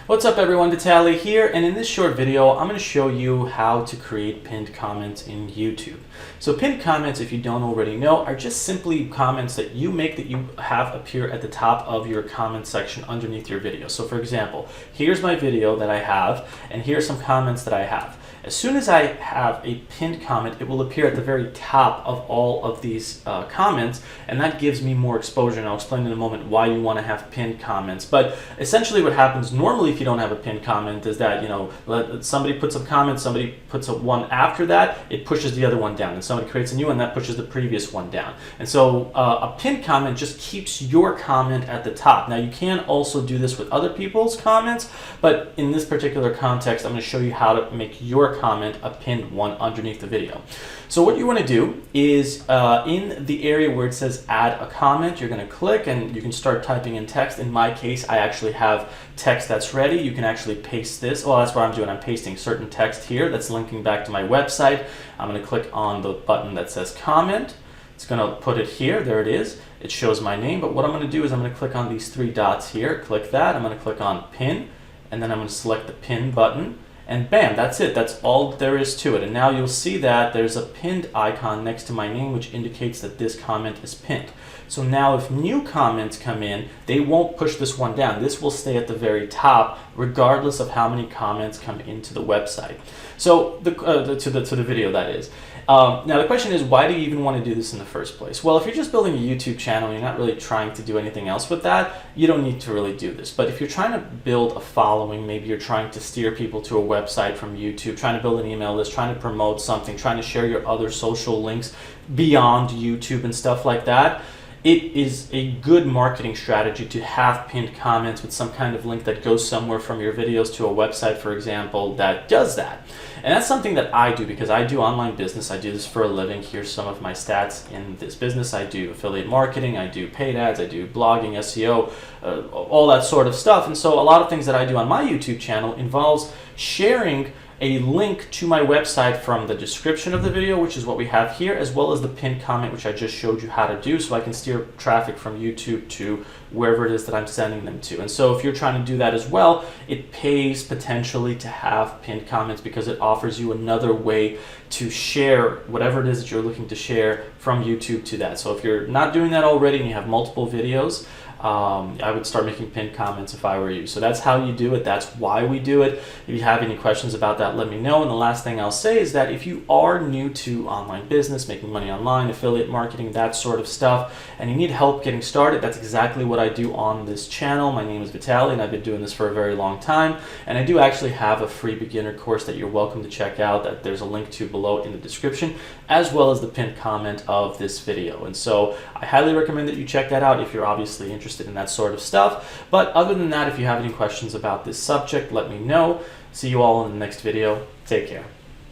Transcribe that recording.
What's up everyone, Vitaly here, and in this short video I'm going to show you how to create pinned comments in YouTube. So pinned comments, if you don't already know, are just simply comments that you make that you have appear at the top of your comment section underneath your video. So for example, here's my video that I have, and here's some comments that I have. As soon as I have a pinned comment, it will appear at the very top of all of these comments, and that gives me more exposure, and I'll explain in a moment why you want to have pinned comments. But essentially what happens normally if you don't have a pinned comment is that, somebody puts a comment, somebody puts a one after that, it pushes the other one down, and somebody creates a new one that pushes the previous one down. And so a pinned comment just keeps your comment at the top. Now you can also do this with other people's comments, but in this particular context I'm going to show you how to make your comment a pinned one underneath the video. So what you want to do is in the area where it says add a comment, you're going to click and you can start typing in text. In my case, I actually have text that's ready. You can actually paste this. Well, that's what I'm doing. I'm pasting certain text here that's linking back to my website. I'm going to click on the button that says comment. It's going to put it here. There it is. It shows my name. But what I'm going to do is I'm going to click on these three dots here. Click that. I'm going to click on pin, and then I'm going to select the pin button. And bam, that's it. That's all there is to it. And now you'll see that there's a pinned icon next to my name, which indicates that this comment is pinned. So now if new comments come in, they won't push this one down. This will stay at the very top, regardless of how many comments come into the website. So to the video, that is. Now the question is, why do you even want to do this in the first place? Well, if you're just building a YouTube channel and you're not really trying to do anything else with that, you don't need to really do this. But if you're trying to build a following, maybe you're trying to steer people to a website from YouTube, trying to build an email list, trying to promote something, trying to share your other social links beyond YouTube and stuff like that, it is a good marketing strategy to have pinned comments with some kind of link that goes somewhere from your videos to a website, for example, that does that. And that's something that I do because I do online business. I do this for a living. Here's some of my stats in this business. I do affiliate marketing, I do paid ads, I do blogging, SEO, all that sort of stuff. And so a lot of things that I do on my YouTube channel involves sharing a link to my website from the description of the video, which is what we have here, as well as the pinned comment, which I just showed you how to do, so I can steer traffic from YouTube to wherever it is that I'm sending them to. And so if you're trying to do that as well, it pays potentially to have pinned comments because it offers you another way to share whatever it is that you're looking to share from YouTube to that. So if you're not doing that already and you have multiple videos, I would start making pinned comments if I were you. So that's how you do it. That's why we do it. If you have any questions about that, let me know. And the last thing I'll say is that if you are new to online business, making money online, affiliate marketing, that sort of stuff, and you need help getting started, that's exactly what I do on this channel. My name is Vitaly, and I've been doing this for a very long time. And I do actually have a free beginner course that you're welcome to check out, that there's a link to below in the description, as well as the pinned comment of this video. And so I highly recommend that you check that out if you're obviously interested in that sort of stuff. But other than that, if you have any questions about this subject, let me know. See you all in the next video. Take care.